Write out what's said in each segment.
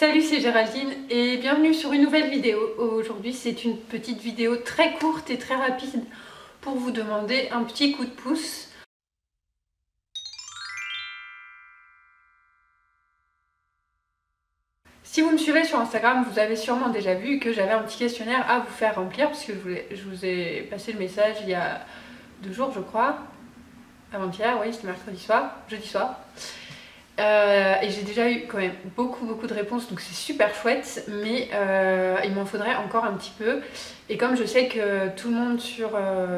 Salut, c'est Géraldine et bienvenue sur une nouvelle vidéo. Aujourd'hui, c'est une petite vidéo très courte et très rapide pour vous demander un petit coup de pouce. Si vous me suivez sur Instagram, vous avez sûrement déjà vu que j'avais un petit questionnaire à vous faire remplir parce que je vous ai passé le message il y a 2 jours, je crois. Avant-hier, oui, c'était jeudi soir. Et j'ai déjà eu quand même beaucoup de réponses, donc c'est super chouette, mais il m'en faudrait encore un petit peu. Et comme je sais que tout le monde sur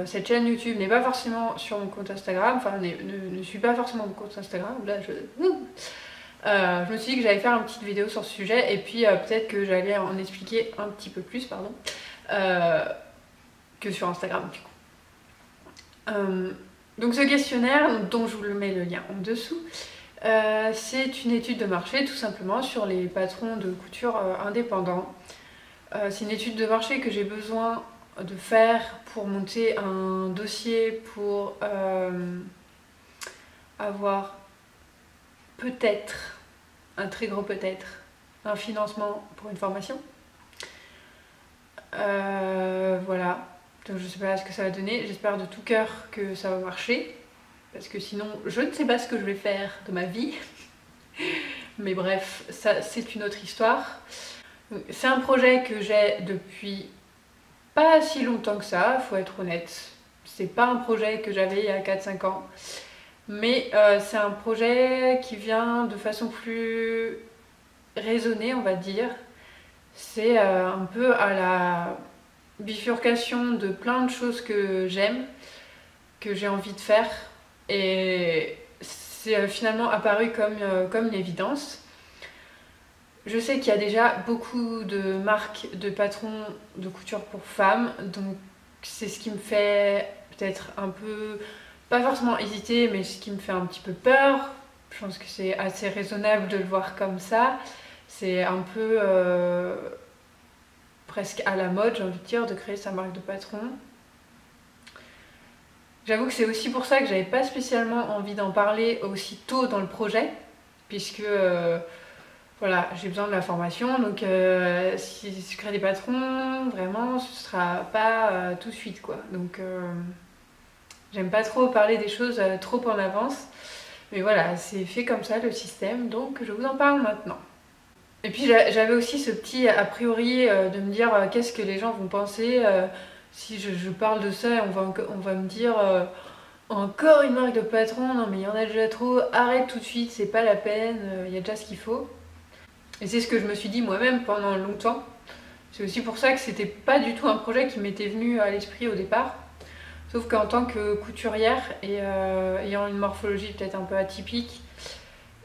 cette chaîne YouTube n'est pas forcément sur mon compte Instagram, enfin ne suit pas forcément mon compte Instagram, là je me suis dit que j'allais faire une petite vidéo sur ce sujet et puis peut-être que j'allais en expliquer un petit peu plus, pardon, que sur Instagram du coup. Donc ce questionnaire, dont je vous mets le lien en dessous, c'est une étude de marché tout simplement sur les patrons de couture indépendants. C'est une étude de marché que j'ai besoin de faire pour monter un dossier pour avoir peut-être, un très gros peut-être, un financement pour une formation. Voilà, donc je sais pas ce que ça va donner, j'espère de tout cœur que ça va marcher. Parce que sinon, je ne sais pas ce que je vais faire de ma vie. Mais bref, ça c'est une autre histoire. C'est un projet que j'ai depuis pas si longtemps que ça, faut être honnête. C'est pas un projet que j'avais il y a 4-5 ans. Mais c'est un projet qui vient de façon plus raisonnée, on va dire. C'est un peu à la bifurcation de plein de choses que j'aime, que j'ai envie de faire. Et c'est finalement apparu comme une évidence. Je sais qu'il y a déjà beaucoup de marques de patrons de couture pour femmes, donc c'est ce qui me fait peut-être un peu, pas forcément hésiter, mais ce qui me fait un petit peu peur. Je pense que c'est assez raisonnable de le voir comme ça. C'est un peu presque à la mode, j'ai envie de dire, de créer sa marque de patron. J'avoue que c'est aussi pour ça que j'avais pas spécialement envie d'en parler aussi tôt dans le projet, puisque voilà, j'ai besoin de la formation, donc si je crée des patrons, vraiment, ce sera pas tout de suite, quoi. Donc j'aime pas trop parler des choses trop en avance, mais voilà, c'est fait comme ça le système, donc je vous en parle maintenant. Et puis j'avais aussi ce petit a priori de me dire qu'est-ce que les gens vont penser si je parle de ça, on va me dire encore une marque de patron, non mais il y en a déjà trop, arrête tout de suite, c'est pas la peine, il y a déjà ce qu'il faut. Et c'est ce que je me suis dit moi-même pendant longtemps. C'est aussi pour ça que c'était pas du tout un projet qui m'était venu à l'esprit au départ. Sauf qu'en tant que couturière et ayant une morphologie peut-être un peu atypique,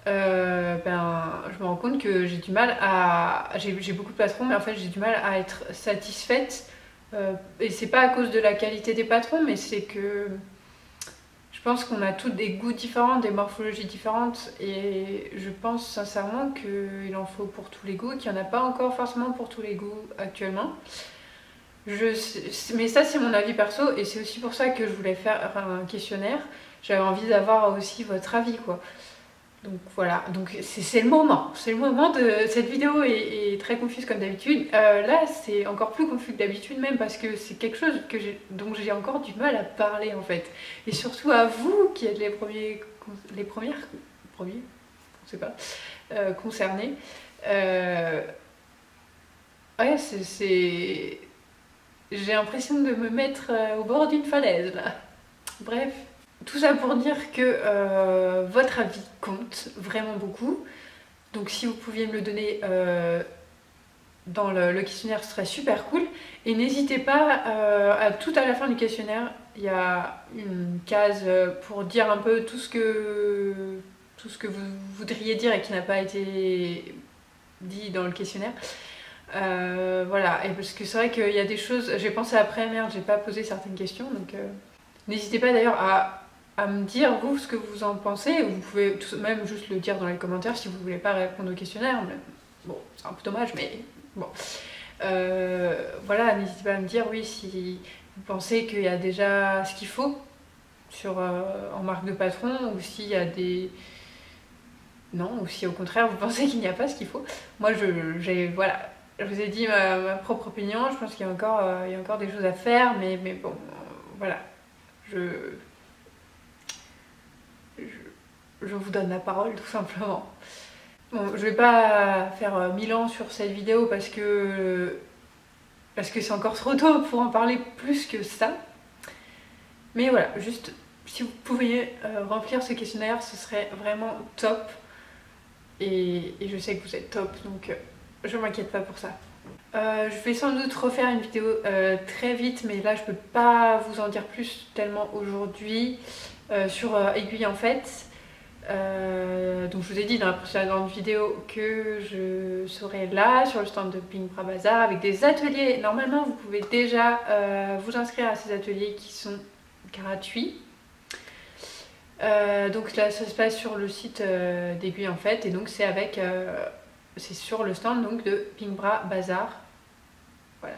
je me rends compte que j'ai du mal à... J'ai beaucoup de patrons, mais en fait j'ai du mal à être satisfaite. Et c'est pas à cause de la qualité des patrons, mais c'est que je pense qu'on a tous des goûts différents, des morphologies différentes, et je pense sincèrement qu'il en faut pour tous les goûts, qu'il n'y en a pas encore forcément pour tous les goûts actuellement. Mais ça c'est mon avis perso, et c'est aussi pour ça que je voulais faire un questionnaire. J'avais envie d'avoir aussi votre avis, quoi. Donc voilà, donc c'est le moment. C'est le moment de... Cette vidéo est très confuse comme d'habitude. Là, c'est encore plus confus que d'habitude même parce que c'est quelque chose dont j'ai encore du mal à parler en fait. Et surtout à vous qui êtes les premiers, on sait pas, concernés. Ouais, j'ai l'impression de me mettre au bord d'une falaise là. Bref. Tout ça pour dire que votre avis compte vraiment beaucoup. Donc si vous pouviez me le donner dans le questionnaire, ce serait super cool. Et n'hésitez pas, tout à la fin du questionnaire, il y a une case pour dire un peu tout ce que vous voudriez dire et qui n'a pas été dit dans le questionnaire. Voilà, et parce que c'est vrai qu'il y a des choses, j'ai pensé après, merde, j'ai pas posé certaines questions, donc n'hésitez pas d'ailleurs à me dire vous ce que vous en pensez, ou vous pouvez même juste le dire dans les commentaires si vous voulez pas répondre au questionnaire. Mais, bon, c'est un peu dommage, mais bon. Voilà, n'hésitez pas à me dire oui si vous pensez qu'il y a déjà ce qu'il faut en marque de patron, ou s'il y a des non, ou si au contraire vous pensez qu'il n'y a pas ce qu'il faut. Moi voilà, je vous ai dit ma propre opinion, je pense qu'il y a encore des choses à faire, mais bon, voilà, je, je vous donne la parole tout simplement. Bon, je vais pas faire 1000 ans sur cette vidéo parce que c'est encore trop tôt pour en parler plus que ça. Mais voilà, juste si vous pouviez remplir ce questionnaire, ce serait vraiment top. Et je sais que vous êtes top, donc je m'inquiète pas pour ça. Je vais sans doute refaire une vidéo très vite, mais là je peux pas vous en dire plus tellement aujourd'hui sur Aiguille en fait. Donc je vous ai dit dans la précédente vidéo que je serai là sur le stand de Pink Bra Bazar avec des ateliers. Normalement vous pouvez déjà vous inscrire à ces ateliers qui sont gratuits. Donc là ça se passe sur le site d'Aiguille en fait, et donc c'est sur le stand donc de Pink Bra Bazar. Voilà.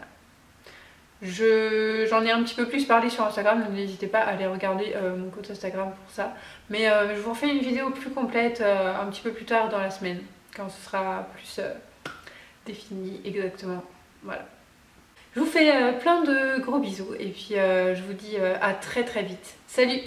J'en ai un petit peu plus parlé sur Instagram, donc n'hésitez pas à aller regarder mon compte Instagram pour ça. Mais je vous refais une vidéo plus complète un petit peu plus tard dans la semaine, quand ce sera plus défini exactement. Voilà. Je vous fais plein de gros bisous et puis je vous dis à très très vite. Salut!